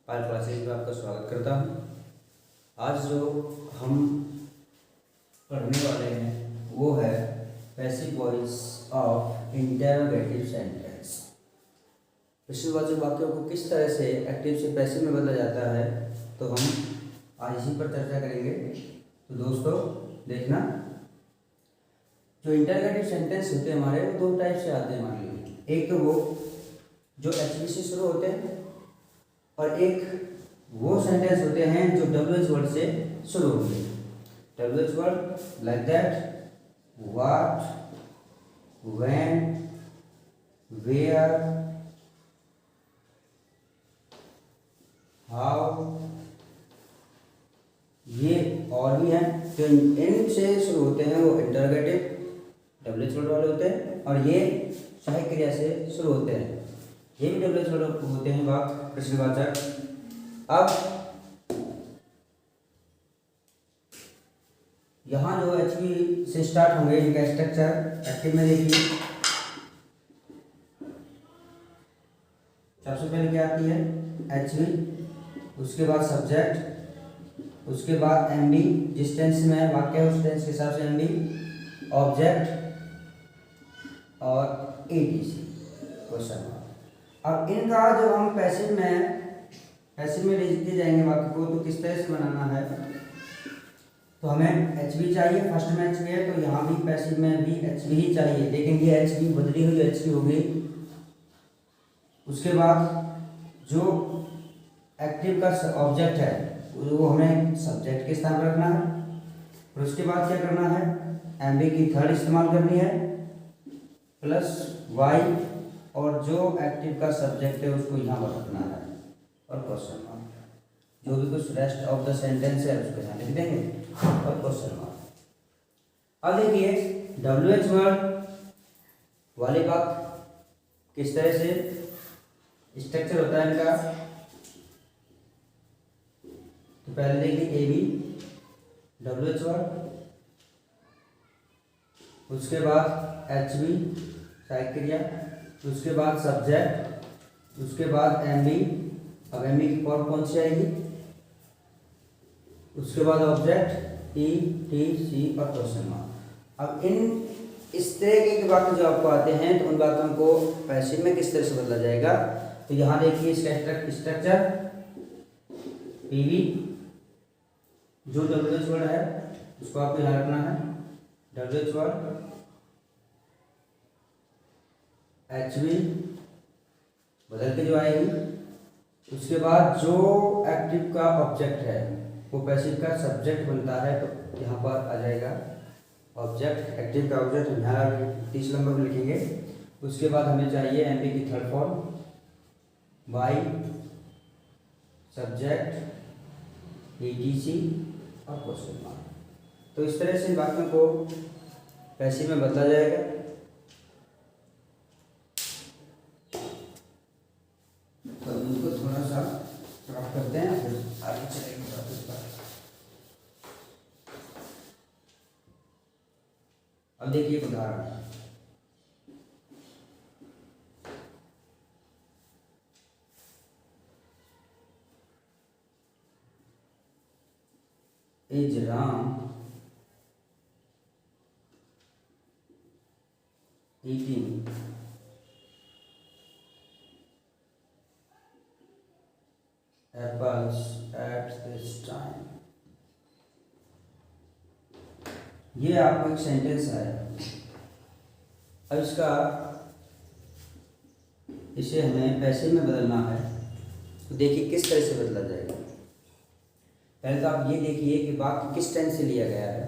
पायल classes में आपका स्वागत करता हूँ। आज जो हम पढ़ने वाले हैं वो है passive voice of interrogative sentence. प्रश्नवाचक वाक्यों को किस तरह से एक्टिव से पैसिव में बदला जाता है, तो हम आज इसी पर चर्चा करेंगे। तो दोस्तों देखना, जो इंटरोगेटिव सेंटेंस होते हैं हमारे, वो दो टाइप से आते हैं हमारे लिए। एक तो वो जो एचवी से शुरू होते हैं, और एक वो सेंटेंस होते हैं जो WH वर्ड से शुरू होते हैं। WH word like that, what, when, where, how, ये और भी हैं जो इन से शुरू होते हैं, वो इंटरोगेटिव WH वर्ड वाले होते हैं, और ये सहायक क्रिया से शुरू होते हैं, ये भी WH वर्ड होते हैं, वाक्य प्रश्नवाचक। अब यहाँ जो एचवी से स्टार्ट होंगे इनका स्ट्रक्चर एक्टिव में देखिए। सबसे पहले क्या आती है? एचवी, उसके बाद सब्जेक्ट, उसके बाद एमडी, जिस टेंस में वाक्य है उस टेंस के हिसाब से एमडी, ऑब्जेक्ट और एटीसी, क्वेश्चन मार्क। अब इनका जो हम पैसिव में लिखते जाएंगे वाक्य को, तो किस तरह से बनाना है? तो हमें एचवी चाहिए, फर्स्ट में एचवी है तो यहाँ भी पैसिव में भी एचवी ही चाहिए, लेकिन ये एचवी बदली हुई एचवी होगी। उसके बाद जो एक्टिव का ऑब्जेक्ट है वो हमें सब्जेक्ट के स्थान पर रखना है। और उसके बाद क्या करना है? एमबी की थर्ड इस्तेमाल करनी है, प्लस वाई, और जो एक्टिव का सब्जेक्ट है उसको यहाँ पर रखना है, और क्वेश्चन मार्क। जो भी कुछ रेस्ट ऑफ द सेंटेंस है उसको यहाँ लिख देंगे, और क्वेश्चन मार्क। अब देखिए WH वर्ड वाले वाक्य किस तरह से स्ट्रक्चर होता है इनका। तो पहले देखिए AB WH वर्ड, उसके बाद HV सहायक क्रिया, उसके बाद सब्जेक्ट, उसके बाद MB, अब MB की फॉर्म कौन सी आएगी? उसके बाद ऑब्जेक्ट ETC और क्वेश्चन मार्क। अब इस तरह के वाक्य जो आपको आते हैं, तो उन वाक्यों को पैसिव में किस तरह से बदला जाएगा? तो यहाँ देखिए इसका स्ट्रक्चर PV, जो WH वर्ड है उसको आपको यहाँ रखना है, WH वर्ड, HV बदल के जो आएगी। उसके बाद जो एक्टिव का ऑब्जेक्ट है वो पैसिव का सब्जेक्ट बनता है, तो यहाँ पर आ जाएगा ऑब्जेक्ट, एक्टिव का ऑब्जेक्ट यहाँ 30 नंबर में लिखेंगे। उसके बाद हमें चाहिए एमपी की third form, by, subject, ETC और क्वेश्चन मार्क। तो इस तरह से वाक्यों को पैसिव में बदला जाएगा। तो इनको थोड़ा सा क्रॉप करते हैं, फिर आगे चलेंगे। अब देखिए उदाहरण, is Ram eating apples at this time? ये आपको एक सेंटेंस है। अब इसे हमें पैसिव में बदलना है, तो देखिए किस तरह से बदला जाएगा। पहले तो आप ये देखिए कि वाक्य किस टेंस से लिया गया है।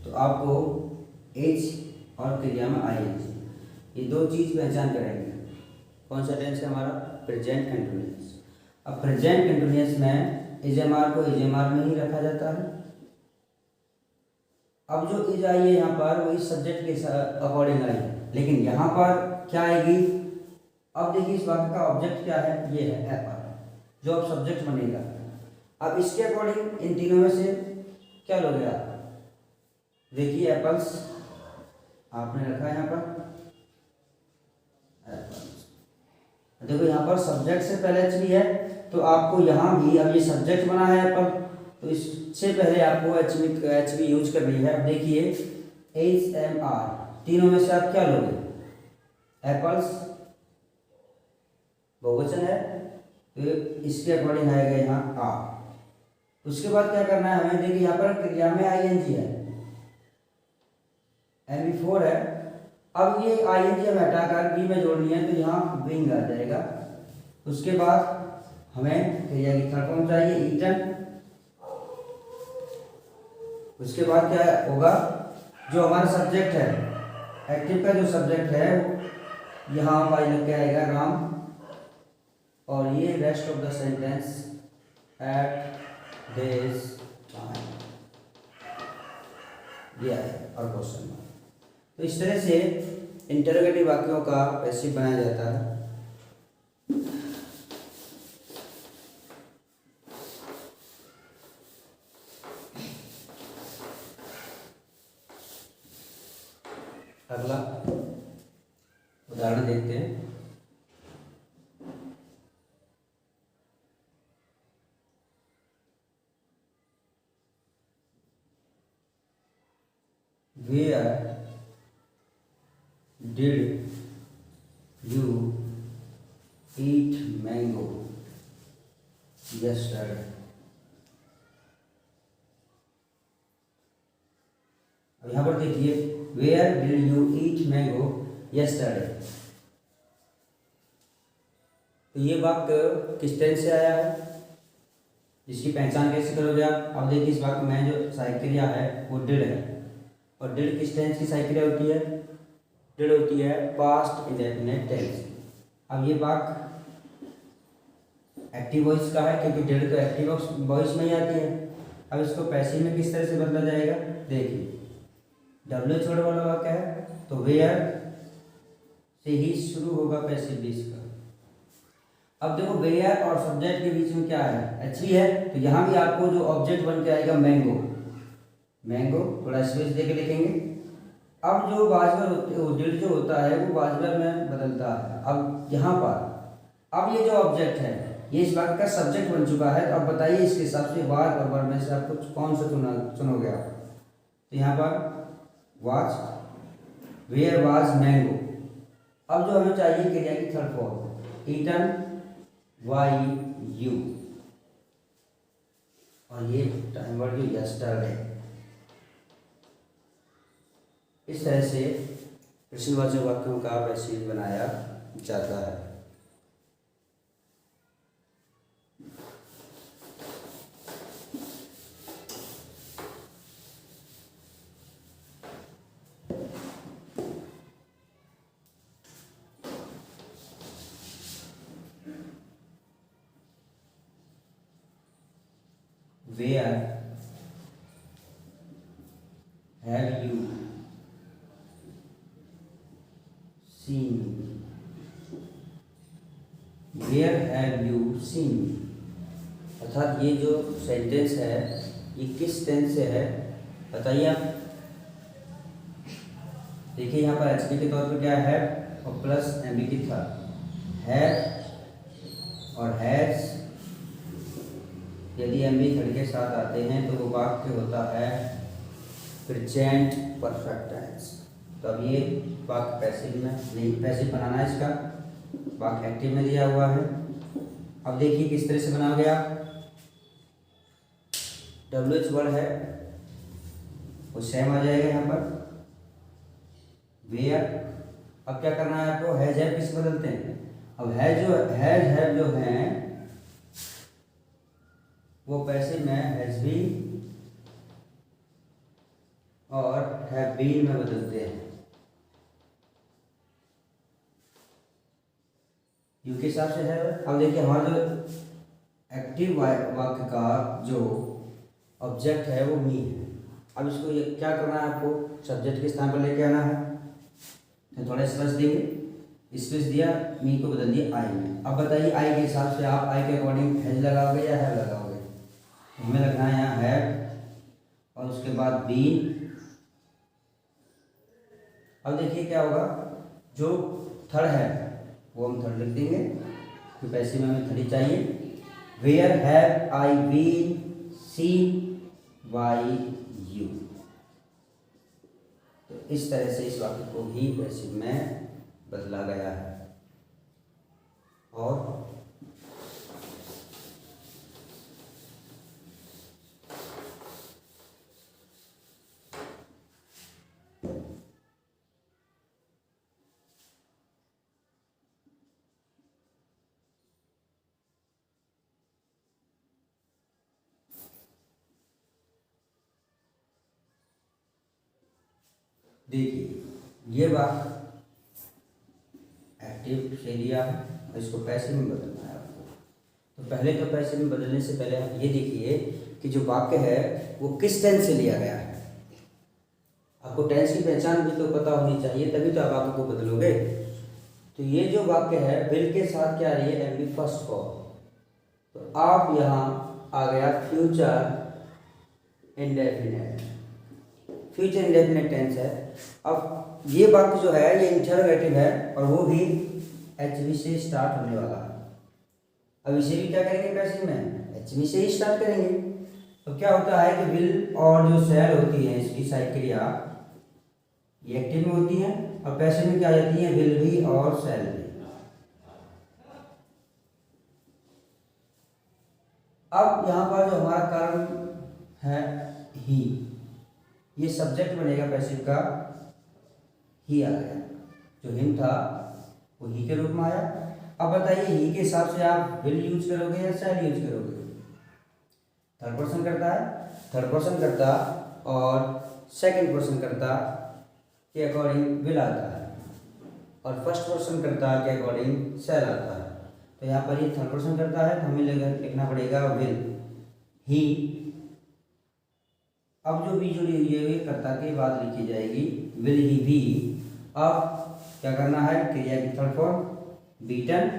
तो आपको एज और क्रिया में ING, ये दो चीज़ पहचान करेंगे। कौन सा टेंस है हमारा? Present continuous. अब प्रेजेंट कंटिन्यूअस में इजएमआर को इजएमआर में ही रखा जाता है। अब जो इज आई है यहाँ पर वो इस सब्जेक्ट के अकॉर्डिंग आई है, लेकिन यहाँ पर क्या आएगी? अब देखिए इस वाक्य का ऑब्जेक्ट क्या है? ये है एप्पल, जो अब सब्जेक्ट बनेगा। अब इसके अकॉर्डिंग इन तीनों में से क्या लोगे आप? देखिए एप्पल्स आपने रखा है यहाँ पर, एप्पल्स। देखो यहाँ पर सब्जेक्ट से पहले एचवी है, तो आपको यहाँ भी, अब ये सब्जेक्ट बना है एप्पल, तो इससे पहले आपको एच वी यूज करनी है। अब देखिए HMR, तीनों में से आप क्या लोगे? एप्पल्स बहुवचन है, तो इसके अकॉर्डिंग आएगा यहाँ आ। उसके बाद क्या करना है हमें? देखिए यहाँ पर क्रिया में ING है, NV4 है। अब ये ING हमें हटाकर बी में जोड़नी है, तो यहाँ विंग आ जाएगा। उसके बाद हमें क्रिया की थर्ड फॉर्म चाहिए, ईटन। उसके बाद क्या होगा? जो हमारा सब्जेक्ट है, एक्टिव का जो सब्जेक्ट है, वो यहाँ वाई लग के आएगा, राम। और ये rest of the sentence at this time, ये है और क्वेश्चन मार्क। तो इस तरह से इंटरोगेटिव वाक्यों का पैसिव बनाया जाता है। अगला उदाहरण देखते हैं। Where did you eat mango yesterday? अब यहाँ पर देखिए, Where did you eat mango yesterday? तो ये वाक्य किस टेंस से आया है, जिसकी पहचान कैसे करोगे आप? अब देखिए इस वाक्य में जो सहायक क्रिया है वो डिड है, और डिड किस टेंस की सहायक क्रिया होती है? डिड होती है पास्ट इंडेफिनिट टेंस। अब ये वाक्य एक्टिव वॉइस का है, क्योंकि डिड तो एक्टिव वॉइस में ही आती है। अब इसको पैसिव में किस तरह से बदला जाएगा? देखिए WH वर्ड वाला वाक्य है, तो वेयर से ही शुरू होगा पैसिव बेस का। अब देखो वेयर और सब्जेक्ट के बीच में क्या है? HV है, तो यहाँ भी आपको जो ऑब्जेक्ट बन के आएगा मैंगो, मैंगो थोड़ा स्पेस दे के लिखेंगे। अब जो बाजवर डिड जो होता है वो बाजवर में बदलता है। अब यहाँ पर अब ये जो ऑब्जेक्ट है ये इस वाक्य का सब्जेक्ट बन चुका है। तो अब बताइए इसके हिसाब से वाज और वर्ब में से आपको कौन सा चुनोगे आप? तो यहाँ पर वाज, वेयर वाज मैंगो। अब जो हमें चाहिए क्रिया की थर्ड फॉर्म, ईटन YU, और ये टाइम वर्ड जो यस्टरडे। इस तरह से प्रश्नवाचक वाक्यों का पैसिव बनाया जाता है। Where have you seen me? Where have you seen me? अर्थात ये जो सेंटेंस है ये किस टेंस से है बताइए आप। देखिए यहाँ पर एचडी के तौर पर क्या है और प्लस एमबी की था, है और हैज। यदि एमबी थर्ड के साथ आते हैं तो वो वाक्य होता है प्रेजेंट परफेक्ट टेंस। तो अब ये वाक्य पैसिव में नहीं, पैसिव बनाना है इसका, वाक्य एक्टिव में दिया हुआ है। अब देखिए किस तरह से बनाओगे आप। WH वर्ड है वो सेम आ जाएगा यहाँ पर, वेयर। अब क्या करना है आपको, हैज हैव किस बदलते हैं। अब हैज हैव जो हैं वो पैसिव में हैज बीन और हैव बीन में बदलते हैं। यू के हिसाब से है। अब देखिए हमारा जो एक्टिव वाक्य का जो ऑब्जेक्ट है वो मी है। अब इसको ये क्या करना है आपको, सब्जेक्ट के स्थान पर लेके आना है। तो थोड़ा स्पेस देंगे, स्पेस दिया, मी को बदल दिया आई में। अब बताइए आई के हिसाब से आप आई के अकॉर्डिंग हैज लगाओगे या हैव लगाओगे। हमें लगना है यहाँ हैव और उसके बाद बीन। अब देखिए क्या होगा, जो थर्ड है वो हम थर्ड लिख देंगे क्योंकि पैसे में हमें थर्ड ही चाहिए। Where have I been seen by you. तो इस तरह से इस वाक्य को भी पैसिव में बदला गया है। और देखिए, ये बात एक्टिव से लिया है और इसको पैसिव में बदलना है आपको। तो पहले तो पैसिव में बदलने से पहले आप ये देखिए कि जो वाक्य है वो किस टेंस से लिया गया है। आपको टेंस की पहचान भी तो पता होनी चाहिए, तभी तो आप वाक्य को बदलोगे। तो ये जो वाक्य है विल के साथ क्या रही है, एम बी फर्स्ट फॉर्म। तो आप यहाँ आ गया future indefinite, future indefinite tense है। अब ये वाक्य जो है ये इंटरोगेटिव है और वो भी एचवी से स्टार्ट होने वाला है। अब इसे भी क्या करेंगे पैसिव में, एचवी से ही स्टार्ट करेंगे। तो क्या होता है कि विल और जो शैल होती है इसकी सहायक क्रिया ये एक्टिव में होती है और पैसिव में क्या आ जाती है, विल भी और शैल भी। अब यहाँ पर जो हमारा कर्म है ही, ये सब्जेक्ट बनेगा पैसिव का, ही आ गया। जो हिम था वो ही के रूप में आया। अब बताइए ही के हिसाब से आप विल यूज करोगे या शैल यूज करोगे। थर्ड पर्सन करता है, थर्ड पर्सन करता और सेकंड पर्सन करता के अकॉर्डिंग विल आता है और फर्स्ट पर्सन करता के अकॉर्डिंग शैल आता है। तो यहाँ पर ये थर्ड पर्सन करता है तो हमें लिखना पड़ेगा विल ही। अब जो भी जुड़ी हुई है कर्ता के बाद लिखी जाएगी विल ही भी। अब क्या करना है, क्रिया की थर्ड फॉर्म बीटन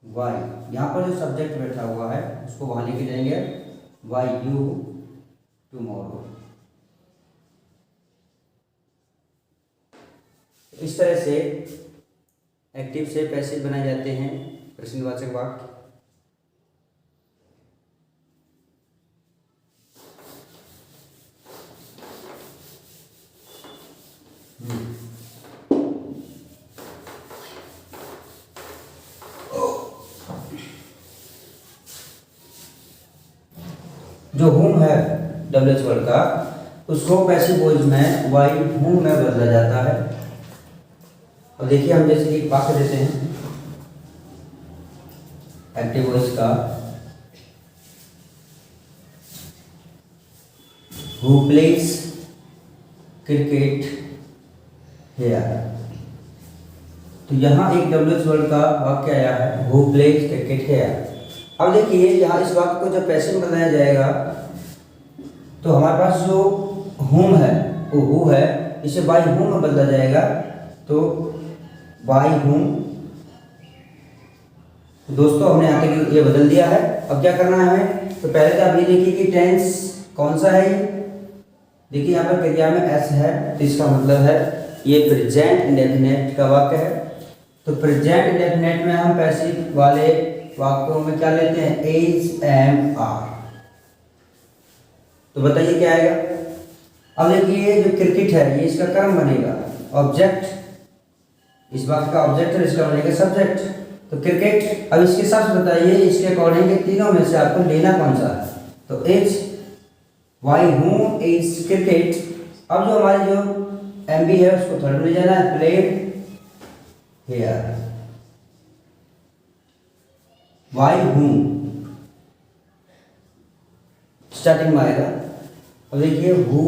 वाई। यहाँ पर जो सब्जेक्ट बैठा हुआ है उसको वहां लेके जाएंगे वाई यू टुमारो। इस तरह से एक्टिव से पैसिव बनाए जाते हैं प्रश्नवाचक वाक्य। जो होम है डब्ल्यूएच वर्ड का, उसको पैसिव वॉइस में वाई होम में बदला जाता है। अब देखिए हम जैसे कि वाक्य देते हैं एक्टिव वॉइस का, हु प्लेज क्रिकेट हियर। तो यहाँ एक डब्ल्यूएच वर्ड का वाक्य आया है हु प्लेज क्रिकेट हियर। अब देखिए यहाँ इस वाक्य को जब पैसिव में बनाया जाएगा तो हमारे पास जो होम है वो हु है, इसे बाई होम में बदला जाएगा। तो बाई होम, दोस्तों हमने यहाँ तक ये बदल दिया है। अब क्या करना है हमें, तो पहले तो आप ये देखिए कि टेंस कौन सा है। देखिए यहाँ पर क्रिया में एस है तो इसका मतलब है ये प्रेजेंट इंडेफिनिट का वाक्य है। तो प्रेजेंट इंडेफिनिट में हम पैसिव वाले वाक्यों में क्या लेते हैं, एज एम आर। तो बताइए क्या आएगा। अब देखिए जो क्रिकेट है ये इसका कर्म बनेगा, ऑब्जेक्ट इस वाक्य का ऑब्जेक्ट है, इसका बनेगा सब्जेक्ट। तो क्रिकेट, अब इसके हिसाब से बताइए इसके अकॉर्डिंग तीनों में से आपको लेना कौन सा है। तो is by whom is cricket. अब जो हमारी जो एमबी है उसको थर्ड में ले जाना है, played here by whom starting में आएगा। अब देखिए हु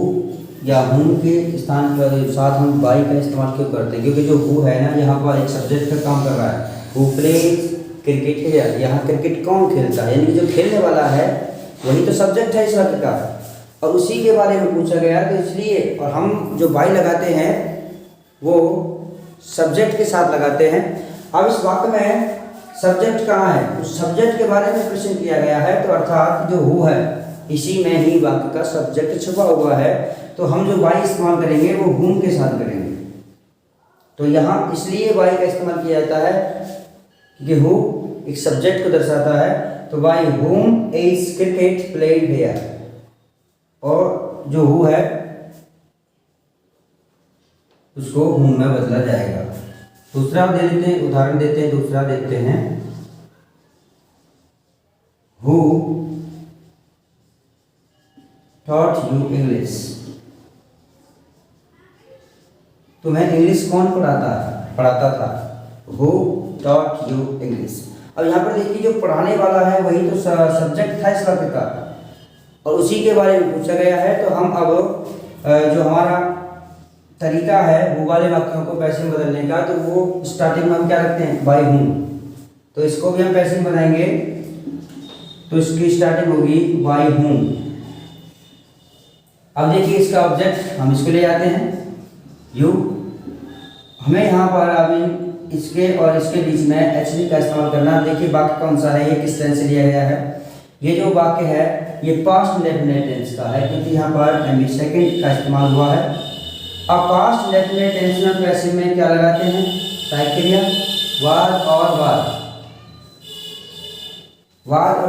या होम के स्थान के साथ हम वाई का इस्तेमाल क्यों करते हैं, क्योंकि जो हु है ना यहाँ पर एक सब्जेक्ट का काम कर रहा है। हु प्लेज क्रिकेट हियर, यहाँ क्रिकेट कौन खेलता है, यानी कि जो खेलने वाला है वही तो सब्जेक्ट है इस वाक्य का, और उसी के बारे में पूछा गया तो इसलिए। और हम जो वाई लगाते हैं वो सब्जेक्ट के साथ लगाते हैं। अब इस वाक्य में सब्जेक्ट कहाँ है, उस सब्जेक्ट के बारे में प्रश्न किया गया है। तो अर्थात जो हु है इसी में ही वाक्य का सब्जेक्ट छुपा हुआ है। तो हम जो वाई इस्तेमाल करेंगे वो हुम के साथ करेंगे। तो यहाँ इसलिए वाई का इस्तेमाल किया जाता है कि हु एक सब्जेक्ट को दर्शाता है, तो bye whom is cricket played here, और जो हु है उसको whom में बदला जाएगा। दूसरा दे देते हैं, उदाहरण देते हैं, दूसरा देखते हैं, who taught you English, तुम्हें इंग्लिश कौन पढ़ाता था, who taught you English। अब यहाँ पर देखिए जो पढ़ाने वाला है वही तो सब्जेक्ट था इस वाक्य का, और उसी के बारे में पूछा गया है। तो हम अब जो हमारा तरीका है वो वाले वाक्यों को पैसे में बदलने का, तो वो स्टार्टिंग में हम क्या रखते हैं, बाय whom, तो इसको भी हम पैसे में बनाएंगे, तो इसकी स्टार्टिंग होगी बाय whom। अब देखिए इसका ऑब्जेक्ट हम इसको ले जाते हैं यू, हमें यहाँ पर अभी इसके और इसके बीच में एचवी का इस्तेमाल करना। देखिए वाक्य कौन सा है, ये किस टेंस से लिया गया है। ये जो वाक्य है ये पास्ट इंडेफिनिट टेंस का है, क्योंकि यहाँ पर एमबी सेकंड का इस्तेमाल हुआ है। अब पास्ट इंडेफिनिट टेंस में पैसिव में क्या लगाते हैं, साइक्रिया, वाज और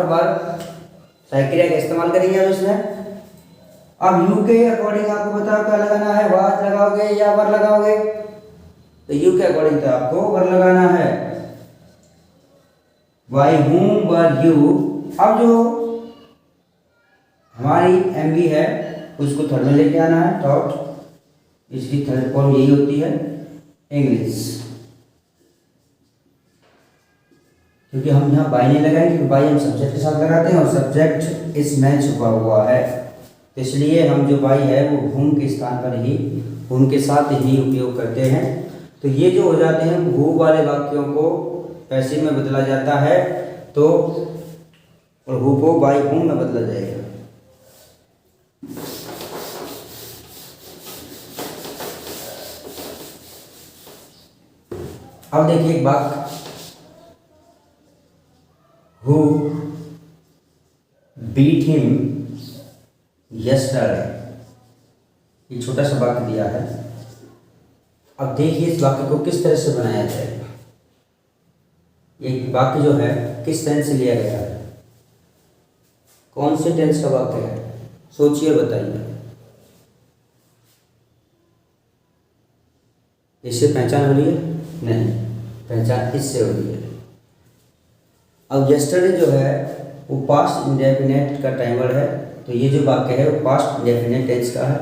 वर्ब साइक्रिया का इस्तेमाल करेंगे अब इसमें। अब यू के अकॉर्डिंग आपको बताओ क्या लगाना है, वाज लगाओगे या वर लगाओगे, तो यू के अकॉर्डिंग तो आपको वर लगाना है, बाय whom वर यू। अब जो हमारी एमबी है उसको थर्ड में लेके आना है, टॉट, इसकी थर्ड फॉर्म यही होती है इंग्लिश, क्योंकि हम यहाँ बाय नहीं लगाएंगे, क्योंकि बाय हम सब्जेक्ट के साथ लगाते हैं और सब्जेक्ट इसमें छुपा हुआ है, इसलिए हम जो बाई है वो whom के स्थान पर ही उनके साथ ही उपयोग करते हैं। तो ये जो हो जाते हैं who वाले वाक्यों को पैसिव में बदला जाता है, तो और who को बाय whom में बदला जाएगा। अब देखिए एक वाक्य, who beat him yesterday, ये छोटा सा वाक्य दिया है। अब देखिए इस वाक्य को किस तरह से बनाया जाएगा। ये वाक्य जो है किस टेंस से लिया गया है, कौन से टेंस का वाक्य है, सोचिए बताइए। इससे पहचान हो रही है? नहीं, पहचान इससे हो रही है। अब यस्टरडे जो है वो पास्ट इंडेफिनिट का टाइमर है, तो ये जो वाक्य है वो पास्ट इंडेफिनिट टेंस का है।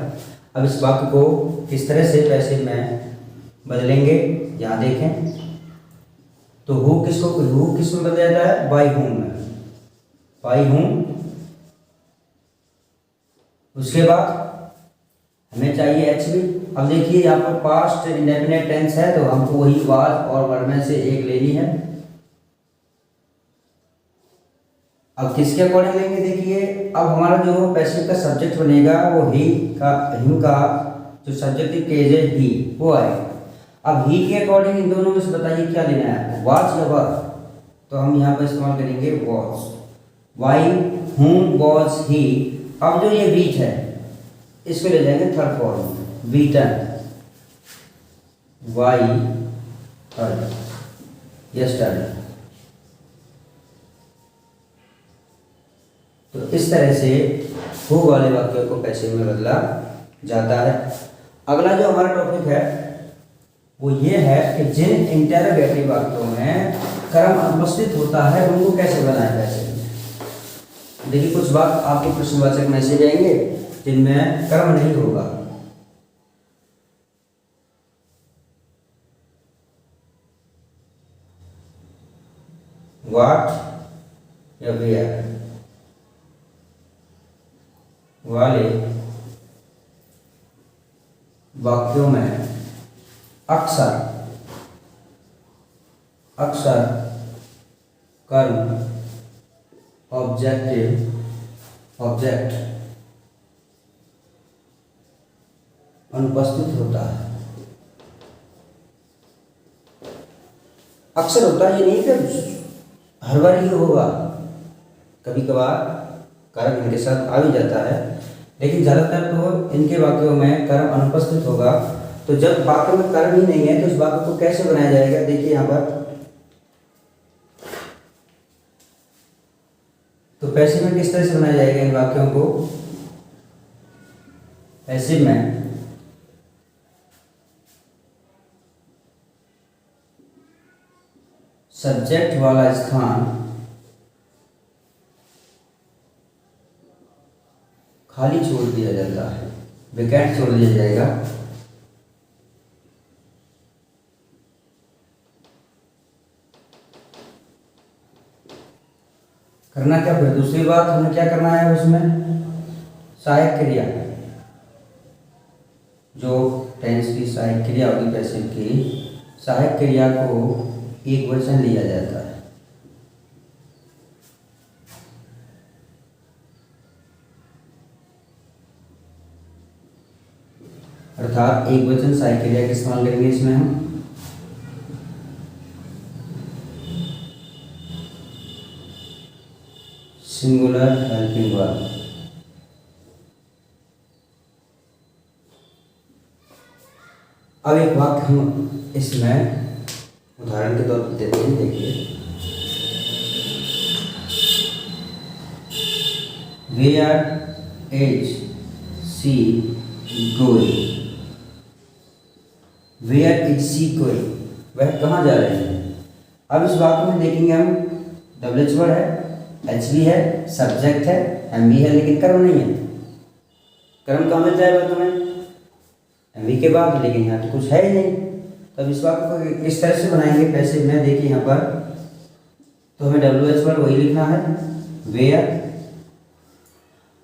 अब इस वाक्य को किस तरह से पैसिव में बदलेंगे, यहाँ देखें, तो हु किस में बदला जाता है, बाय whom में, बाय whom। उसके बाद हमें चाहिए एचवी। अब देखिए यहाँ पर पास्ट इंडेफिनिट टेंस है, तो हमको वही वाज और वर में से एक लेनी है। अब किसके अकॉर्डिंग लेंगे, देखिए अब हमारा जो पैसिव का सब्जेक्ट बनेगा वो हिम का जो सब्जेक्टिव केस है ही, वो आएगा। अब ही के अकॉर्डिंग इन दोनों में से बताइए क्या लेना है, वाज या वर, तो हम यहाँ पर इस्तेमाल करेंगे was, by whom was he। अब जो ये बीट है इसको ले जाएंगे third form, beaten, by third yesterday. तो इस तरह से हु वाले वाक्यों को पैसिव में बदला जाता है। अगला जो हमारा टॉपिक है वो ये है कि जिन इंटरोगेटिव वाक्यों में कर्म अनुपस्थित होता है उनको कैसे बनाया पैसिव में। देखिए कुछ बात आपके प्रश्नवाचक में से जाएंगे जिनमें कर्म नहीं होगा, व्हाट या वेयर वाले वाक्यों में अक्सर कर्म ऑब्जेक्ट अनुपस्थित होता है। अक्सर होता है, ये नहीं कि हर बार ही होगा, कभी कभार कर्म इनके साथ आ भी जाता है, लेकिन ज़्यादातर तो इनके वाक्यों में कर्म अनुपस्थित होगा। तो जब वाक्य में कर्म ही नहीं है तो इस वाक्य को कैसे बनाया जाएगा, देखिए यहाँ पर पैसिव में किस तरह से बनाया जाएगा इन वाक्यों को? पैसिव में सब्जेक्ट वाला स्थान खाली छोड़ दिया जाता है, वैकेंट छोड़ दिया जाएगा। करना क्या फिर? दूसरी बात हमें क्या करना है उसमें? सहायक क्रिया, जो टेंस की सहायक क्रिया होगी पैसिव की, सहायक क्रिया को एक वचन लिया जाता है। अर्थात एक वचन सहायक क्रिया का इस्तेमाल करेंगे इसमें हम। Singular helping verb. अब एक वाक्य हम इसमें उदाहरण के तौर पर देते हैं, देखिए। Where is she going? Where is she going? वह कहाँ जा रहे हैं? अब इस वाक्य में देखेंगे हम, डबल एच वर्ड है, एच बी है, सब्जेक्ट है, एम बी है, लेकिन कर्म नहीं है। कर्म कहाँ मिल जाएगा तुम्हें? एम बी के बाद, लेकिन यहाँ तो कुछ है ही नहीं। तब इस वाक्य को किस तरह से बनाएंगे पैसिव में? देखिए यहाँ पर तो हमें डब्ल्यू एच वर्ड वही लिखना है, वेयर।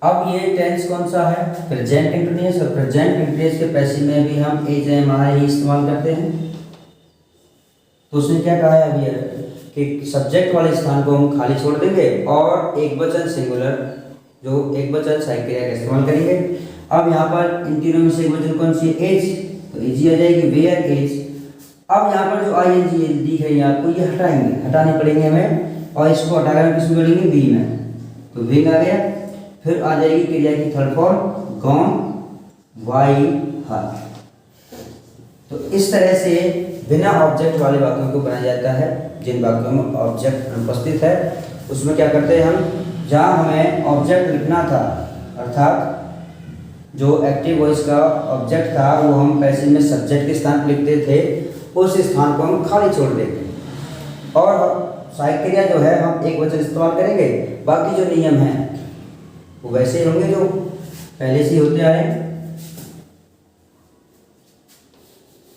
अब ये टेंस कौन सा है? Present continuous. और प्रेजेंट कंटिन्यूअस के पैसिव में भी हम एज एम आई ही इस्तेमाल करते हैं। तो उसने क्या कहा है अभी कि सब्जेक्ट वाले स्थान को हम खाली छोड़ देंगे और एक वचन सिंगुलर, जो एक वचन सहायक क्रिया का इस्तेमाल करेंगे। अब यहाँ पर इन तीनों में से एक वचन कौन सी है? एज, तो एज आ जाएगी, वेयर एज। अब यहाँ पर जो आई एन जी दिख रही है आपको, ये हटाएंगे, हटाने पड़ेंगे हमें, और इसको हटाकर हम किसमें जोड़ेंगे? बी में। तो विंग आ गया। फिर आ जाएगी क्रिया की थर्ड फॉर्म, गॉन, वाई, हर। तो इस तरह से बिना ऑब्जेक्ट वाले वाक्यों को बनाया जाता है। जिन वाक्यों में ऑब्जेक्ट अनुपस्थित है उसमें क्या करते हैं हम, जहाँ हमें ऑब्जेक्ट लिखना था, अर्थात जो एक्टिव वॉइस का ऑब्जेक्ट था वो हम पैसिव में सब्जेक्ट के स्थान पर लिखते थे, उस स्थान को हम खाली छोड़ देंगे। और सहायक क्रिया जो है हम एक वचन इस्तेमाल करेंगे। बाकी जो नियम हैं वो वैसे ही होंगे जो पहले से होते आए।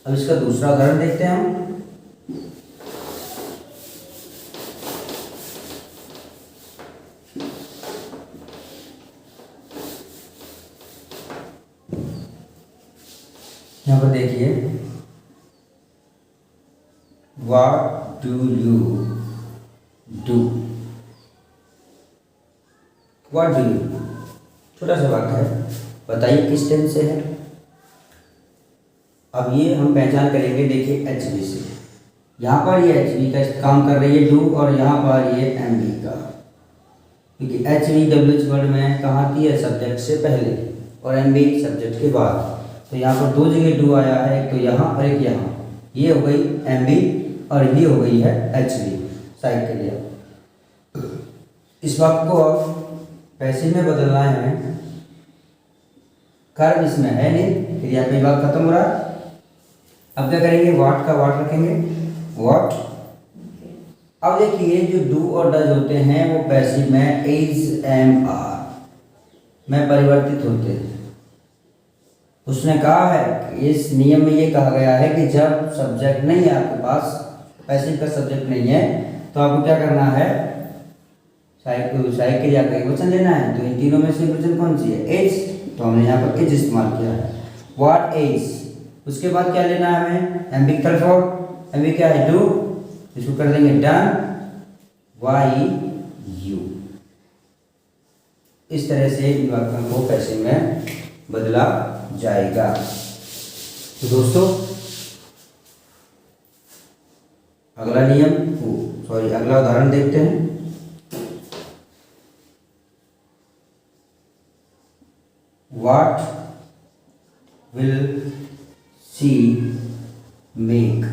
अब इसका दूसरा उदाहरण देखते हैं हम। यहाँ पर देखिए, What do you do? What do you do? छोटा सा वाक्य है, बताइए किस टेंस से है। अब ये हम पहचान करेंगे, देखिए एच बी से। यहाँ पर ये एच बी का काम कर रही है डू, और यहाँ पर ये एम बी का, क्योंकि H V W H word में कहाँ की है? सब्जेक्ट से पहले, और एम बी सब्जेक्ट के बाद। तो यहाँ पर दो जगह डू आया है, एक तो यहाँ और एक यहाँ। ये हो गई एम बी और ये हो गई है एच बी, सहायक क्रिया। इस वाक्य को अब पैसिव में बदलना है हमें। कर्म इसमें है नहीं, क्रिया का विभाग खत्म हो रहा है। अब क्या करेंगे? वाट का वाट रखेंगे, वाट। अब देखिए जो डू और डज होते हैं वो पैसिव में इज, एम, आर में परिवर्तित होते हैं। उसने कहा है कि इस नियम में ये कहा गया है कि जब सब्जेक्ट नहीं है आपके पास, पैसिव का सब्जेक्ट नहीं है, तो आपको क्या करना है? सहायक क्रिया का एक वचन लेना है। तो इन तीनों में से वचन कौन सी है? एज। तो हमने यहाँ पर एज इस्तेमाल किया है, व्हाट एज। उसके बाद क्या लेना है हमें? M V third form. M V क्या है? डू। इसको कर देंगे डन, वाई, यू। इस तरह से इन वाक्यों को पैसिव में बदला जाएगा। तो दोस्तों अगला नियम, अगला उदाहरण देखते हैं। What will she make?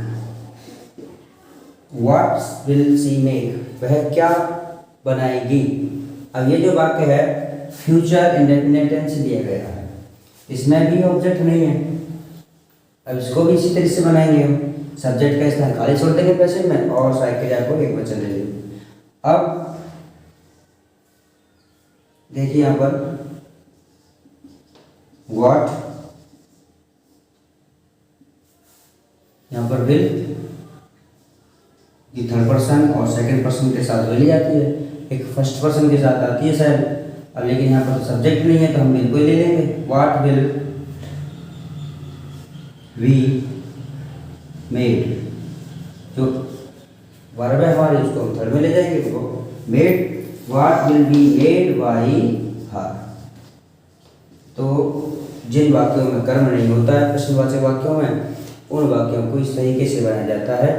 What will she make? वह क्या बनाएगी? अब ये जो वाक्य है फ्यूचर इंडेफिनिट टेंस दिया गया है, इसमें भी ऑब्जेक्ट नहीं है। अब इसको भी इसी तरह से बनाएंगे हम, सब्जेक्ट का स्थान खाली छोड़ देंगे पैसेज में और सहायक क्रिया को एक वचन ले लेंगे। अब देखिए यहाँ पर व्हाट, यहाँ पर विल ये थर्ड पर्सन और सेकंड पर्सन के साथ विल जाती है, एक फर्स्ट पर्सन के साथ आती है शायद। अब लेकिन यहाँ पर सब्जेक्ट नहीं है तो हम विल को ले लेंगे। व्हाट विल वी मेड, जो वर्ब है हमारी उसको हम थर्ड में ले जाएंगे। तो made, what will be made by her. तो जिन वाक्यों में कर्म नहीं होता है प्रश्नवाचक वाक्यों में, उन वाक्यों को इस तरीके से बनाया जाता है